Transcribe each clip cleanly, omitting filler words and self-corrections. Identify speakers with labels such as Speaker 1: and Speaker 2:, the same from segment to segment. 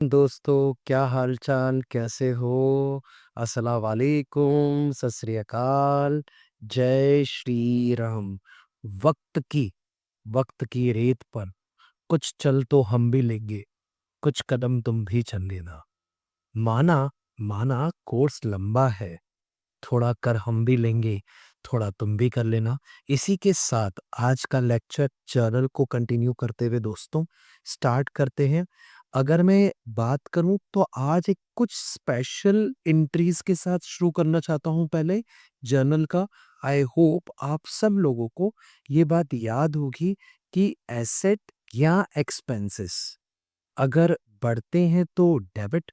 Speaker 1: दोस्तों, क्या हाल चाल, कैसे हो? अस्सलाम वालेकुम, सत श्री अकाल, जय श्री राम। वक्त की वक्त की रेत पर कुछ चल तो हम भी लेंगे, कुछ कदम तुम भी चल लेना। माना माना कोर्स लंबा है, थोड़ा कर हम भी लेंगे, थोड़ा तुम भी कर लेना। इसी के साथ आज का लेक्चर जर्नल को कंटिन्यू करते हुए दोस्तों स्टार्ट करते हैं। अगर मैं बात करूं तो आज एक कुछ स्पेशल एंट्रीज के साथ शुरू करना चाहता हूं पहले जर्नल का। आई होप आप सब लोगों को ये बात याद होगी कि एसेट या एक्सपेंसेस अगर बढ़ते हैं तो डेबिट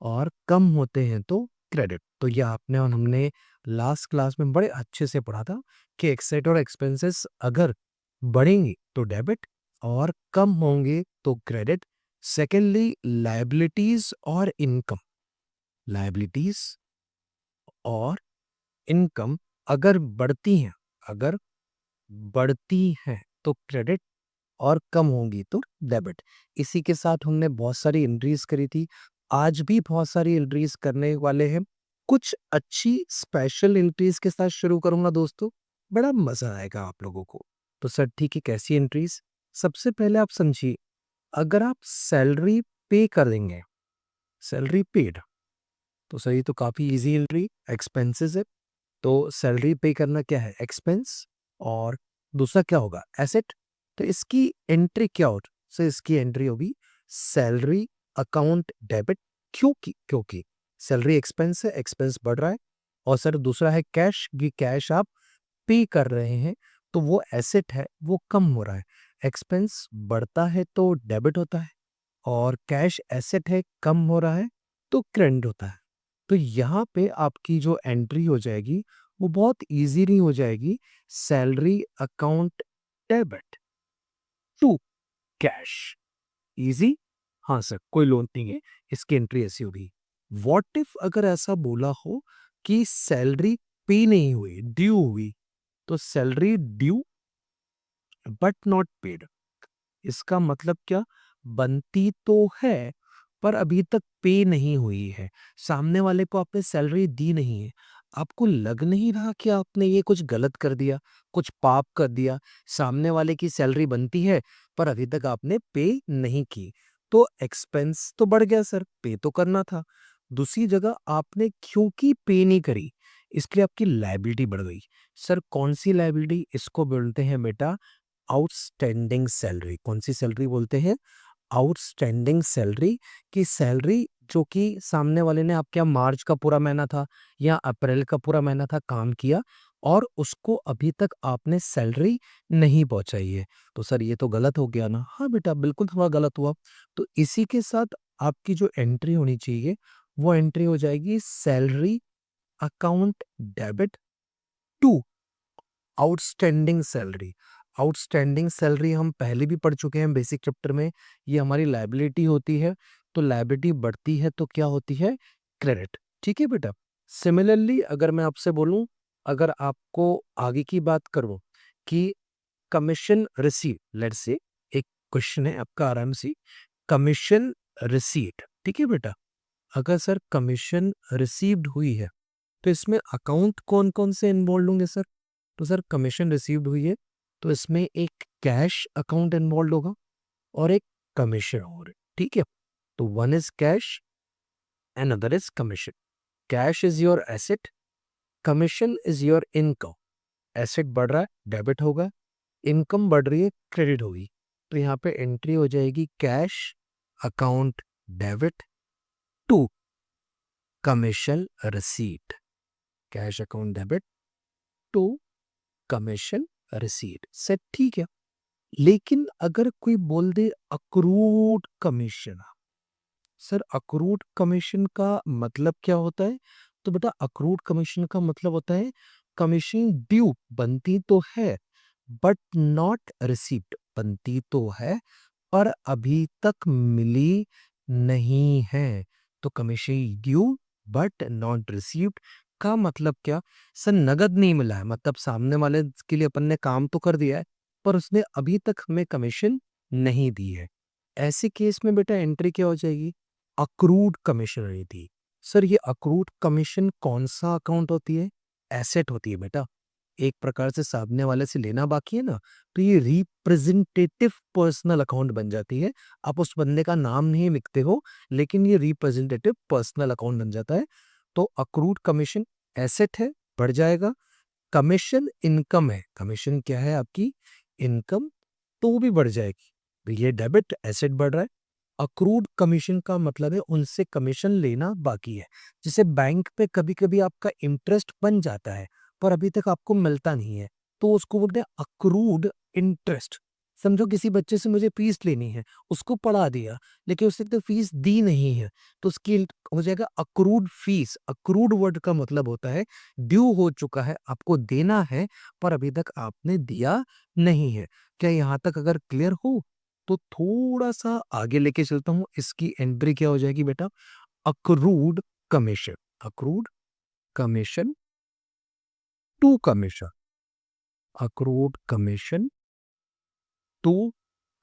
Speaker 1: और कम होते हैं तो क्रेडिट। तो ये आपने और हमने लास्ट क्लास में बड़े अच्छे से पढ़ा था कि एक्सेट और एक्सपेंसेस अगर बढ़ेंगे तो डेबिट और कम होंगे तो क्रेडिट। सेकेंडली लायबिलिटीज और इनकम, लायबिलिटीज और इनकम अगर बढ़ती हैं, अगर बढ़ती हैं तो क्रेडिट और कम होंगी तो डेबिट। इसी के साथ हमने बहुत सारी एंट्रीज करी थी, आज भी बहुत सारी एंट्रीज करने वाले हैं। कुछ अच्छी स्पेशल एंट्रीज के साथ शुरू करूंगा दोस्तों, बड़ा मजा आएगा आप लोगों को। तो सर ठीक है, कैसी एंट्रीज? सबसे पहले आप समझिए, अगर आप सैलरी पे कर देंगे, सैलरी पेड, तो सर ये तो काफी इजी एंट्री। एक्सपेंसेस है तो सैलरी पे करना क्या है? एक्सपेंस। और दूसरा क्या होगा? एसेट। तो इसकी एंट्री क्या हो? सर इसकी एंट्री होगी सैलरी अकाउंट डेबिट। क्योंकि सैलरी एक्सपेंस है, एक्सपेंस बढ़ रहा है। और सर दूसरा है कैश, कि कैश आप पे कर रहे हैं तो वो एसेट है, वो कम हो रहा है। एक्सपेंस बढ़ता है तो डेबिट होता है, और कैश एसेट है, कम हो रहा है तो क्रेडिट होता है। तो यहाँ पे आपकी जो एंट्री हो जाएगी वो बहुत इजीली हो जाएगी, salary account debit to cash. Easy? हाँ सर, कोई लोन नहीं है, इसकी एंट्री ऐसी होगी। व्हाट इफ अगर ऐसा बोला हो कि सैलरी पे नहीं हुई, ड्यू हुई, तो salary due but not paid. इसका मतलब क्या? बनती तो है पर अभी तक पे नहीं हुई है। सामने वाले को आपने सैलरी दी नहीं है, आपको लग नहीं रहा कि आपने ये कुछ गलत कर दिया, कुछ पाप कर दिया। सामने वाले की सैलरी बनती है पर अभी तक आपने पे नहीं की, तो एक्सपेंस तो बढ़ गया सर, पे तो करना था। दूसरी जगह आपने क्योंकि पे नहीं करी इसलिए आपकी लायबिलिटी बढ़ गई। सर कौन सी लायबिलिटी? इसको बोलते हैं बेटा आउटस्टैंडिंग सैलरी। कौन सी सैलरी बोलते हैं? Outstanding salary. की सैलरी जो कि सामने वाले ने आपके यहाँ मार्च का पूरा महीना था या अप्रैल का पूरा महीना था काम किया, और उसको अभी तक आपने सैलरी नहीं पहुंचाई है। तो सर ये तो गलत हो गया ना? हाँ बेटा, बिल्कुल थोड़ा गलत हुआ। तो इसी के साथ आपकी जो एंट्री होनी चाहिए वो एंट्री हो जाएगी salary account debit to outstanding salary. Outstanding salary हम पहले भी पढ़ चुके हैं बेसिक चैप्टर में, ये हमारी लायबिलिटी होती है। तो लायबिलिटी बढ़ती है तो क्या होती है? क्रेडिट। ठीक है बेटा। सिमिलरली अगर मैं आपसे बोलूं, अगर आपको आगे की बात करूं कि कमीशन रिसीव, लेट्स से एक क्वेश्चन है आपका आराम से, कमीशन रिसीट, ठीक है बेटा। अगर सर कमीशन रिसीव्ड हुई है तो इसमें अकाउंट कौन कौन से इन्वॉल्व होंगे सर? तो सर कमीशन रिसीव्ड हुई है तो इसमें एक कैश अकाउंट इन्वॉल्व होगा और एक कमीशन और, ठीक है। तो one is cash and other is commission. Cash is your asset, commission is your income. Asset बढ़ रहा है, डेबिट होगा, इनकम बढ़ रही है, क्रेडिट होगी। तो यहाँ पे एंट्री हो जाएगी cash account debit to commission receipt. Cash account debit to commission receipt से, ठीक है। लेकिन अगर कोई बोल दे accrued commission, sir accrued commission का मतलब क्या होता है? तो बेटा अक्रूड कमीशन का मतलब होता है कमीशन ड्यू, बनती तो है बट नॉट रिसीव्ड, बनती तो है पर अभी तक मिली नहीं है। तो commission due but not received का मतलब क्या? सर नगद नहीं मिला है, मतलब सामने वाले के लिए अपन ने काम तो कर दिया है पर उसने अभी तक हमें कमीशन नहीं दी है। ऐसे केस में बेटा एंट्री क्या हो जाएगी? अक्रूड कमीशन रही थी। सर ये अक्रूड कमीशन कौन सा अकाउंट होती है? एसेट होती है बेटा। एक प्रकार से सामने वाले से लेना बाकी है ना, तो ये रिप्रेजेंटेटिव पर्सनल अकाउंट बन जाती है। आप उस बंदे का नाम नहीं लिखते हो, लेकिन ये रिप्रेजेंटेटिव पर्सनल अकाउंट बन जाता है। तो अक्रूड कमीशन एसेट है, बढ़ जाएगा। कमीशन इनकम है, कमीशन क्या है आपकी? इनकम, तो वो भी बढ़ जाएगी। तो ये डेबिट, एसेट बढ़ रहा है। अक्रूड कमीशन का मतलब है उनसे कमीशन लेना बाकी है। जैसे बैंक पे कभी-कभी आपका इंटरेस्ट बन जाता है, पर अभी तक आपको मिलता नहीं है, तो उसको बोलते हैं अक्रूड इंटरेस्ट। समझो किसी बच्चे से मुझे फीस लेनी है, उसको पढ़ा दिया, लेकिन उसने तो फीस दी नहीं है, तो उसकी हो जाएगा अक्रूड फीस। अक्रूड वर्ड का मतलब होता है ड्यू हो चुका है, आपको देना है, पर अभी तक आपने दिया नहीं है। क्या यहाँ तक अगर क्लियर हो, तो थोड़ा-सा आगे लेके चलता हूँ। इसकी एंट्री क्या हो जाएगी बेटा? Accrued commission. Accrued commission to commission. Accrued commission to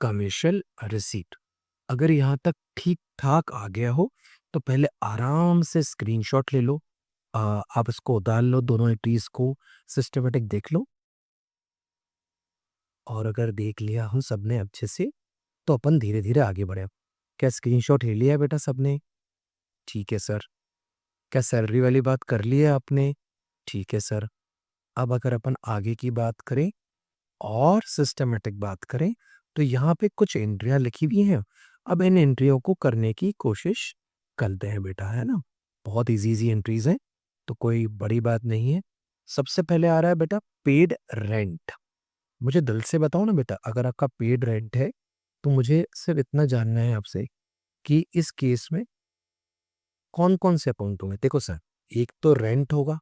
Speaker 1: commission receipt. अगर यहाँ तक ठीक-ठाक आ गया हो, तो पहले आराम से स्क्रीनशॉट ले लो। आप इसको उतार लो, दोनों एंट्रीज़ को सिस्टमैटिक देख लो। और अगर देख लिया हो सबने अच्छे से, तो अपन धीरे-धीरे आगे बढ़ें। क्या स्क्रीनशॉट ले लिया है बेटा सबने? ठीक है सर। क्या सैलरी वाली बात कर ली है आपने? ठीक है सर। अब अगर अपन आगे की बात करें और सिस्टमैटिक बात करें, तो यहाँ पे कुछ एंट्रियाँ लिखी हुई हैं। अब इन एंट्रियों को करने की कोशिश करते हैं बेटा, है ना? बहुत ईज़ी-ईज़ी एंट्रीज़ हैं, तो कोई बड़ी बात नहीं है। सबसे पहले आ रहा है बेटा पेड रेंट। मुझे दिल से बताओ ना बेटा, अगर आपका पेड रेंट है, तो मुझे सिर्फ़ इतना जानना है आपसे कि इस केस में कौन-कौन से अकाउंट होंगे? देखो सर, एक तो रेंट होगा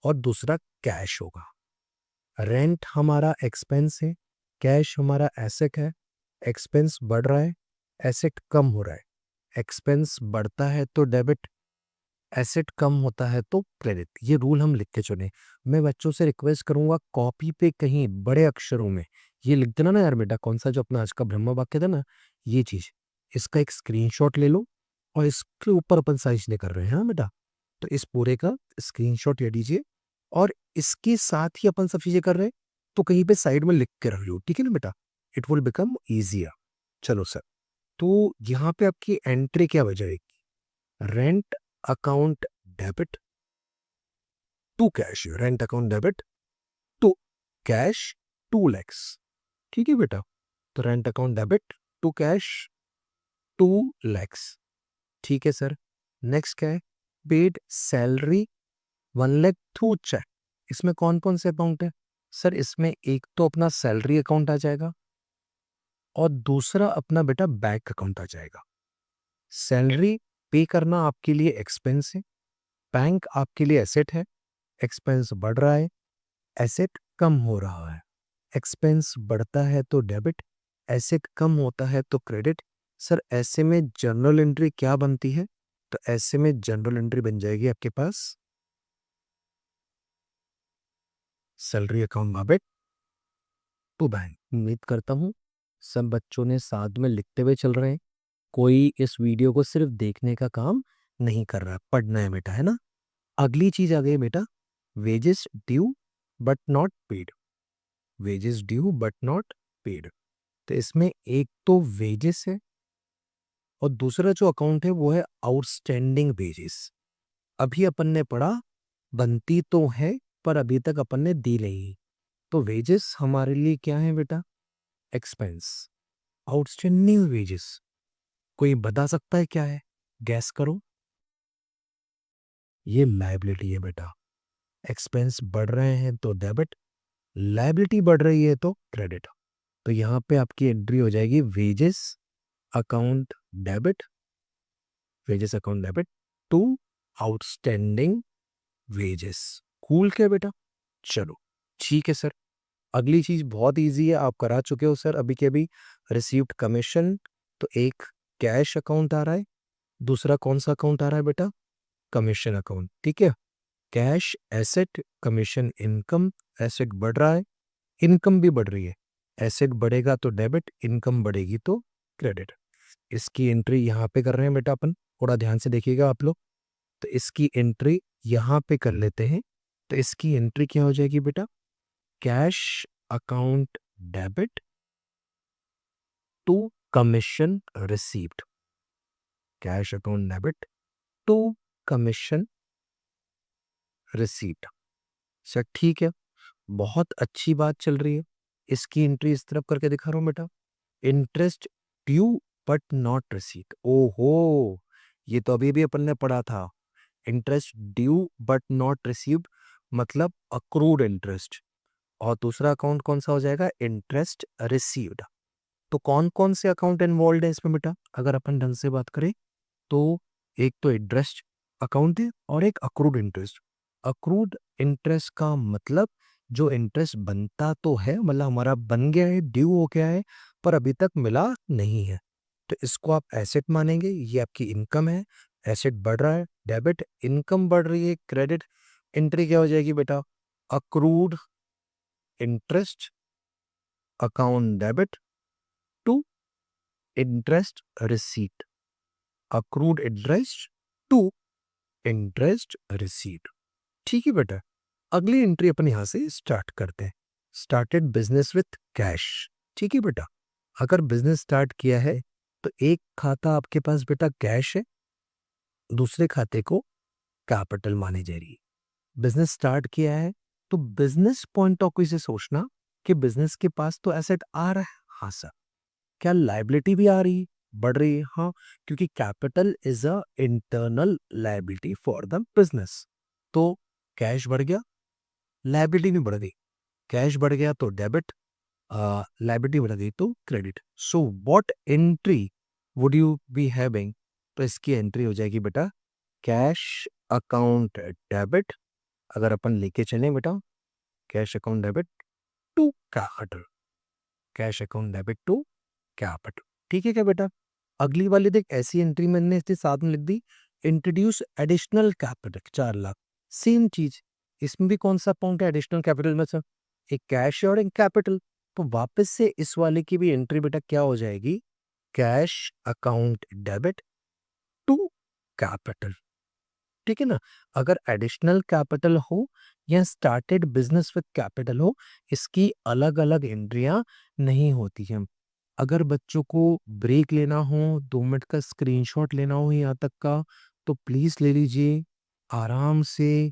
Speaker 1: और दूसरा कैश होगा। रेंट हमारा एक्सपेंस है, कैश हमारा एसेट है। एक्सपेंस बढ़ रहा है, एसेट कम हो रहा है। एक्सपेंस बढ़ता है तो डेबिट, एसेट कम होता है तो क्रेडिट। ये रूल हम लिख के चुने। मैं बच्चों से रिक्वेस्ट करूंगा कॉपी पे कहीं बड़े अक्षरों में ये लिख देना ना यार बेटा, कौन सा जो अपना आज का ब्रह्म वाक्य था ना, ये चीज, इसका एक स्क्रीनशॉट ले लो और इसके ऊपर अपन साइज नहीं कर रहे हैं, हाँ बेटा। तो इस पूरे का स्क्रीनशॉट ले लीजिए और इसके साथ ही अपन सब चीजें कर रहे हैं, तो कहीं पे साइड में लिख के रख लो, ठीक है ना बेटा? It will become easier. चलो सर, तो यहाँ पे आपकी एंट्री क्या बजाएगी? Rent account debit to cash. Rent account debit to cash 2 lakhs। ठीक है बेटा? तो rent account debit to cash 2 lakhs। ठीक है सर। नेक्स्ट क्या है? Paid salary 1 lakh through cheque. इसमें कौन कौन से अकाउंट है? सर इसमें एक तो अपना सैलरी अकाउंट आ जाएगा और दूसरा अपना बेटा बैंक अकाउंट आ जाएगा। सैलरी पे करना आपके लिए एक्सपेंस है, बैंक आपके लिए एसेट है। एक्सपेंस बढ़ रहा है, एसेट कम हो रहा है। एक्सपेंस बढ़ता है तो डेबिट, एसेट कम होता है तो क्रेडिट। सर ऐसे में जर्नल एंट्री क्या बनती है? तो ऐसे में जनरल एंट्री बन जाएगी आपके पास salary account debit to bank. उम्मीद करता हूँ सब बच्चों ने साथ में लिखते हुए चल रहे हैं। कोई इस वीडियो को सिर्फ देखने का काम नहीं कर रहा, पढ़ना है बेटा, है ना? अगली चीज आ गई बेटा wages due but not paid. Wages due but not paid. तो इसमें एक तो वेजेस है और दूसरा जो अकाउंट है वो है आउटस्टैंडिंग वेजेस। अभी अपन ने पढ़ा बनती तो है पर अभी तक अपन ने दी नहीं। तो वेजेस हमारे लिए क्या है बेटा? एक्सपेंस। आउटस्टैंडिंग वेजेस कोई बता सकता है क्या है? गैस करो। ये लायबिलिटी है बेटा। एक्सपेंस बढ़ रहे हैं तो डेबिट, लायबिलिटी बढ़ रही है तो क्रेडिट। तो यहाँ पे आपकी एंट्री हो जाएगी wages account debit, wages account debit to outstanding wages. कूल क्या बेटा? चलो ठीक है सर। अगली चीज बहुत इजी है, आप करा चुके हो सर अभी के अभी। रिसीव्ड कमीशन, तो एक कैश अकाउंट आ रहा है, दूसरा कौन सा अकाउंट आ रहा है बेटा? Commission account. ठीक है? Cash asset, commission income. Asset बढ़ रहा है, इनकम भी बढ़ रही है। एसेट बढ़ेगा तो डेबिट, इनकम बढ़ेगी तो क्रेडिट। इसकी एंट्री यहाँ पे कर रहे हैं बेटा अपन, थोड़ा ध्यान से देखिएगा आप लोग। तो इसकी एंट्री यहाँ पे कर लेते हैं। तो इसकी एंट्री क्या हो जाएगी बेटा? Cash account debit to commission received. Cash account debit to commission received. Sir ठीक है, बहुत अच्छी बात चल रही है। इसकी एंट्री इस तरफ करके दिखा रहा हूं बेटा। Interest due but not received. ओहो, ये तो अभी भी अपन ने पढ़ा था। Interest due but not received मतलब अक्रूड इंटरेस्ट। और दूसरा अकाउंट कौन सा हो जाएगा? Interest received. तो कौन कौन से अकाउंट इन्वॉल्व है इसमें बेटा? अगर अपन ढंग से बात करें तो एक तो इंटरेस्ट अकाउंट है और एक अक्रूड इंटरेस्ट। अक्रूड इंटरेस्ट का मतलब जो इंटरेस्ट बनता तो है, मतलब हमारा बन गया है, ड्यू हो गया है, पर अभी तक मिला नहीं है, तो इसको आप एसेट मानेंगे। ये आपकी इनकम है, एसेट बढ़ रहा है, डेबिट, इनकम बढ़ रही है, क्रेडिट। एंट्री क्या हो जाएगी बेटा? Accrued interest account debit to interest receipt. Accrued interest to interest receipt. ठीक है बेटा, अगली एंट्री अपन यहां से स्टार्ट करते हैं। Started business with cash. ठीक है बेटा, अगर बिजनेस स्टार्ट किया है तो एक खाता आपके पास बेटा कैश है, दूसरे खाते को कैपिटल माने जा रही है। बिजनेस स्टार्ट किया है तो बिजनेस पॉइंट ऑफ व्यू से सोचना कि बिजनेस के पास तो एसेट आ रहा है। हाँ सर, क्या लाइबिलिटी भी आ रही है, बढ़ रही है? हाँ, क्योंकि capital is a internal liability for the business. तो कैश बढ़ गया, लाइबिलिटी भी बढ़ गई। कैश बढ़ गया तो डेबिट, लाइबिलिटी बढ़ गई तो credit. So what entry would you be having? तो इसकी एंट्री हो जाएगी बेटा कैश अकाउंट डेबिट। अगर अपन लेके चलें बेटा, cash account debit to capital, cash account debit to capital. ठीक है क्या बेटा? अगली वाली देख, ऐसी एंट्री मैंने इसके साथ में लिख दी, introduce additional capital 4 lakh. Same चीज इसमें भी कौन सा पॉइंट है एडिशनल कैपिटल में से? एक कैश और एक कैपिटल। तो वापस से इस वाले की भी एंट्री बेटा क्या हो जाएगी? Cash account debit to capital. ठीक है ना? अगर एडिशनल कैपिटल हो या स्टार्टेड बिजनेस विद कैपिटल हो, इसकी अलग अलग एंट्रियां नहीं होती हैं। अगर बच्चों को ब्रेक लेना हो, 2 मिनट का स्क्रीनशॉट लेना हो यहाँ तक का, तो प्लीज ले लीजिए। आराम से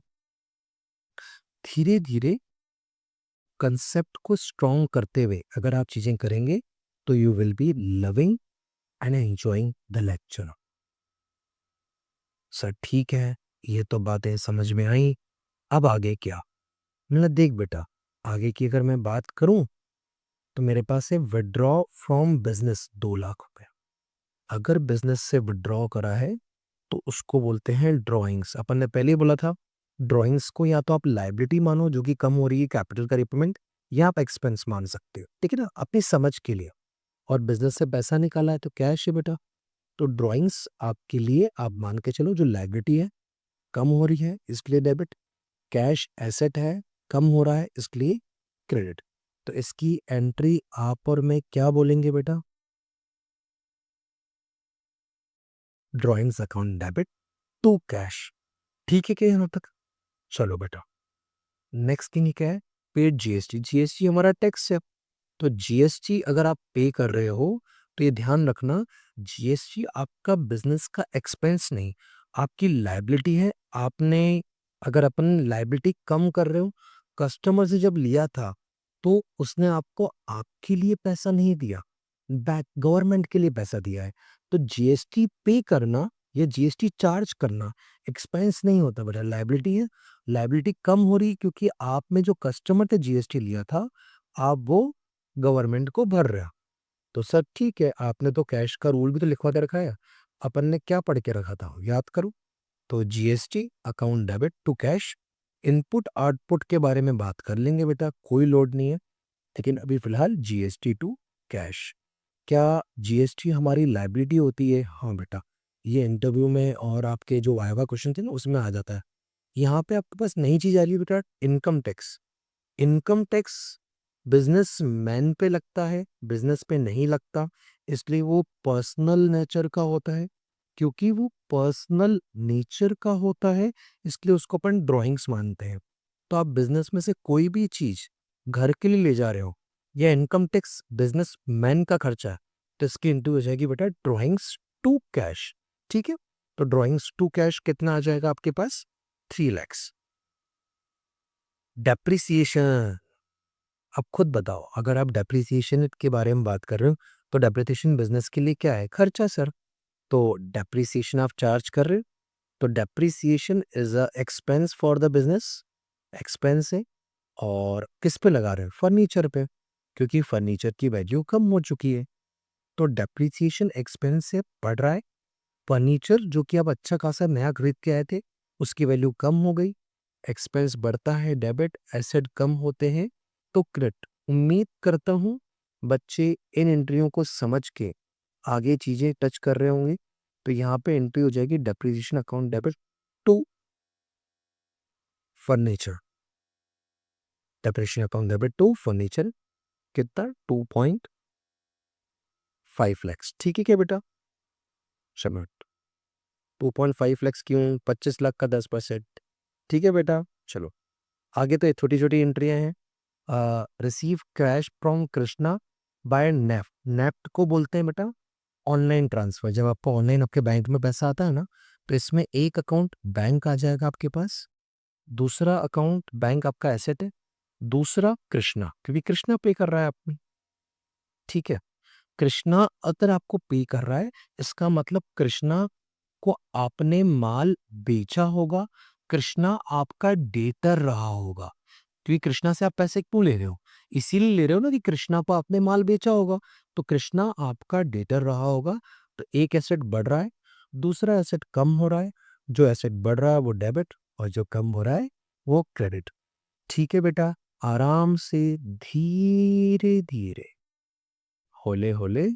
Speaker 1: धीरे धीरे कंसेप्ट को स्ट्रॉन्ग करते हुए अगर आप चीजें करेंगे तो you will be loving and enjoying the lecture. Sir ठीक है, ये तो बातें समझ में आई, अब आगे क्या? मतलब देख बेटा, आगे की अगर मैं बात करूं तो मेरे पास है विड्रॉ फ्रॉम बिजनेस 2 लाख रुपए। अगर बिजनेस से विड्रॉ करा है तो उसको बोलते हैं ड्रॉइंग्स। अपन ने पहले ही बोला था, ड्रॉइंग्स को या तो आप लाइबिलिटी मानो जो कि कम हो रही है कैपिटल का रिपेमेंट, या आप एक्सपेंस मान सकते हो। ठीक है ना, अपनी समझ के लिए। और बिजनेस से पैसा निकाला है तो कैश है बेटा, तो ड्रॉइंग्स आपके लिए आप मान के चलो जो लाइबिलिटी है कम हो रही है इसके लिए डेबिट, कैश एसेट है कम हो रहा है इसके लिए क्रेडिट। तो इसकी एंट्री आप और मैं क्या बोलेंगे बेटा? Drawings account debit to cash. ठीक है क्या यहाँ तक? चलो बेटा, नेक्स्ट थिंग क्या है? Paid GST. जीएसटी हमारा टैक्स है। तो जीएसटी अगर आप पे कर रहे हो तो ये ध्यान रखना, जीएसटी आपका बिजनेस का एक्सपेंस नहीं, आपकी लायबिलिटी है। आपने, अगर अपन लायबिलिटी कम कर रहे हो, कस्टमर से जब लिया था तो उसने आपको आपके लिए पैसा नहीं दिया, बैक गवर्नमेंट के लिए पैसा दिया है। तो जीएसटी पे करना या जीएसटी चार्ज करना एक्सपेंस नहीं होता बेटा, लायबिलिटी है। लायबिलिटी कम हो रही क्योंकि आप में जो कस्टमर ने जीएसटी लिया था, आप वो गवर्नमेंट को भर रहा। तो सर ठीक है, आपने तो कैश का रूल भी तो लिखवा के रखा है। अपन ने क्या पढ़ के रखा था याद करो। तो GST account debit to cash, input output के बारे में बात कर लेंगे बेटा, कोई लोड नहीं है। लेकिन अभी फिलहाल जीएसटी टू कैश। क्या जीएसटी हमारी लाइबिलिटी होती है? हाँ बेटा, ये इंटरव्यू में और आपके जो वाइवा क्वेश्चन थे ना उसमें आ जाता है। यहाँ पे आपके पास नई चीज आ रही है बेटा, income tax. Income tax businessman पे लगता है, बिजनेस पे नहीं लगता, इसलिए वो पर्सनल नेचर का होता है। क्योंकि वो पर्सनल नेचर का होता है, इसलिए उसको अपन ड्राइंग्स मानते हैं। तो आप बिजनेस में से कोई भी चीज घर के लिए ले जा रहे हो, या इनकम टैक्स बिजनेसमैन का खर्चा है, तो इसकी इंटू हो जाएगी बेटा ड्राइंग्स टू कैश। ठीक है, तो ड्राइंग्स टू कैश कितना आ जाएगा आपके पास? 3 lakhs। डेप्रिसिएशन, अब खुद बताओ, अगर आप डेप्रिसिएशन के बारे में बात कर रहे हो, तो डेप्रिसिएशन बिजनेस के लिए क्या है? खर्चा सर। तो डेप्रिसिएशन आप चार्ज कर रहे हो, तो depreciation is a expense for the business, expense है। और किस पे लगा रहे हो? फर्नीचर पे, क्योंकि फर्नीचर की वैल्यू कम हो चुकी है। तो डेप्रिसिएशन एक्सपेंस से बढ़ रहा है। फर्नीचर जो कि आप अच्छा खासा नया खरीद के आए थे, उसकी वैल्यू कम हो गई, एक्सपेंस बढ़ता है डेबिट, एसेट कम होते हैं तो क्रेडिट। उम्मीद करता हूँ बच्चे इन एंट्रियों को समझ के आगे चीजें टच कर रहे होंगे। तो यहाँ पे एंट्री हो जाएगी depreciation account debit to furniture, depreciation account debit to furniture, कितना? 2.5 lakhs। ठीक है क्या बेटा? चलो, 2.5 lakhs क्यों? 25 लाख का 10%। ठीक है बेटा, चलो आगे। तो ये छोटी छोटी एंट्रियां हैं। Receive cash from Krishna by NEFT. NEFT को बोलते हैं बेटा ऑनलाइन ट्रांसफर। जब आपको ऑनलाइन आपके बैंक में पैसा आता है ना, तो इसमें एक अकाउंट बैंक आ जाएगा आपके पास, दूसरा अकाउंट बैंक आपका एसेट है, दूसरा कृष्णा, क्योंकि कृष्णा पे कर रहा है आपने। ठीक है, कृष्णा अगर आपको पे कर रहा है, इसका मतलब कृष्णा को आपने माल बेचा होगा, कृष्णा आपका डेटर रहा होगा। क्योंकि कृष्णा से आप पैसे क्यों ले रहे हो? इसीलिए ले रहे हो ना कि कृष्णा को आपने माल बेचा होगा, तो कृष्णा आपका डेटर रहा होगा। तो एक एसेट बढ़ रहा है, दूसरा एसेट कम हो रहा है। जो एसेट बढ़ रहा है वो डेबिट, और जो कम हो रहा है वो क्रेडिट। ठीक है बेटा, आराम से, धीरे धीरे, होले होले,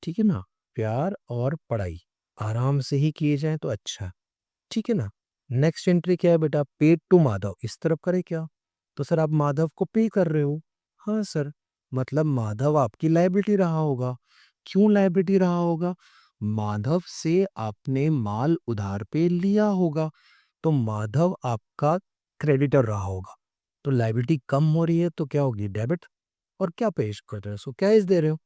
Speaker 1: ठीक है ना, प्यार और पढ़ाई आराम से ही किए जाए तो अच्छा। ठीक है ना। नेक्स्ट एंट्री क्या है बेटा? Paid to Madhav. इस तरफ करे क्या? तो सर आप माधव को पे कर रहे हो। हाँ सर, मतलब माधव आपकी लायबिलिटी रहा होगा। क्यों लायबिलिटी रहा होगा? माधव से आपने माल उधार पे लिया होगा, तो माधव आपका क्रेडिटर रहा होगा। तो लायबिलिटी कम हो रही है तो क्या होगी? डेबिट। और क्या पेश कर रहे हो? सो कैश दे रहे हो,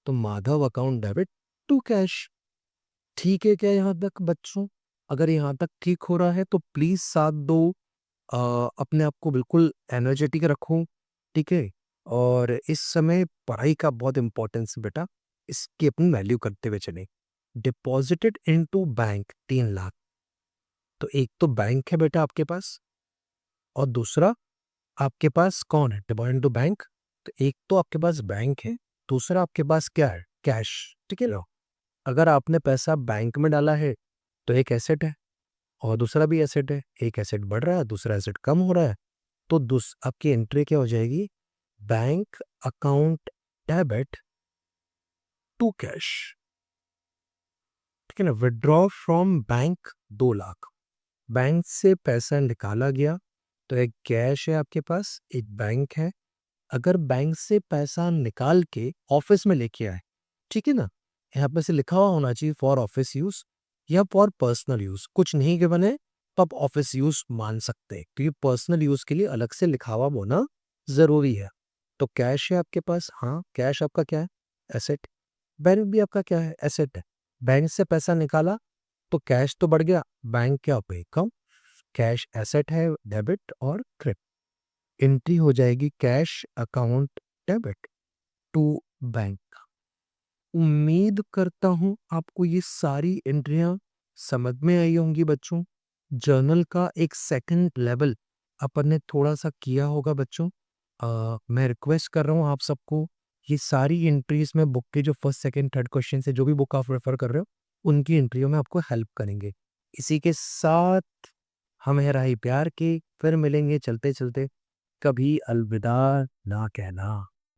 Speaker 1: तो Madhav account debit to cash. ठीक है क्या यहाँ तक बच्चों? अगर यहाँ तक ठीक हो रहा है तो प्लीज साथ दो। अ, अपने आप को बिल्कुल एनर्जेटिक रखो। ठीक है, और इस समय पढ़ाई का बहुत इंपॉर्टेंस है बेटा, इसकी अपनी वैल्यू करते हुए चले। Deposited into bank 3 lakh. तो एक तो बैंक है बेटा आपके पास, और दूसरा आपके पास कौन है? Deposit into bank. तो एक तो आपके पास बैंक है, दूसरा आपके पास क्या है? कैश। ठीक है लो, अगर आपने पैसा बैंक में डाला है तो एक एसेट है, और दूसरा भी एसेट है। एक एसेट बढ़ रहा है, दूसरा एसेट कम हो रहा है, तो आपकी एंट्री क्या हो जाएगी? Bank account debit to cash. ठीक है ना। Withdraw from bank 2 lakh, bank से पैसा निकाला गया, तो एक कैश है आपके पास, एक बैंक है। अगर बैंक से पैसा निकाल के ऑफिस में लेके आए, ठीक है ना, यहाँ पे से लिखा हुआ होना चाहिए फॉर ऑफिस यूज या फॉर पर्सनल यूज। कुछ नहीं के बने तो आप ऑफिस यूज मान सकते हैं, क्योंकि पर्सनल यूज के लिए अलग से लिखा हुआ होना जरूरी है। तो कैश है आपके पास, हाँ कैश आपका क्या है? एसेट। बैंक भी आपका क्या है? एसेट है। बैंक से पैसा निकाला तो कैश तो बढ़ गया, बैंक क्या पे कम। कैश एसेट है, डेबिट और क्रेडिट। एंट्री हो जाएगी cash account debit to bank. उम्मीद करता हूं आपको ये सारी एंट्रियां समझ में आई होंगी बच्चों। जर्नल का एक सेकंड लेवल अपन ने थोड़ा सा किया होगा बच्चों। मैं रिक्वेस्ट कर रहा हूं आप सबको, ये सारी एंट्रीज में बुक के जो फर्स्ट सेकंड थर्ड क्वेश्चन से जो भी बुक आप रेफर कर रहे हो, उनकी एंट्रियों में आपको हेल्प करेंगे। इसी के साथ हम है राही प्यार की, फिर मिलेंगे चलते चलते। कभी अलविदा ना कहना।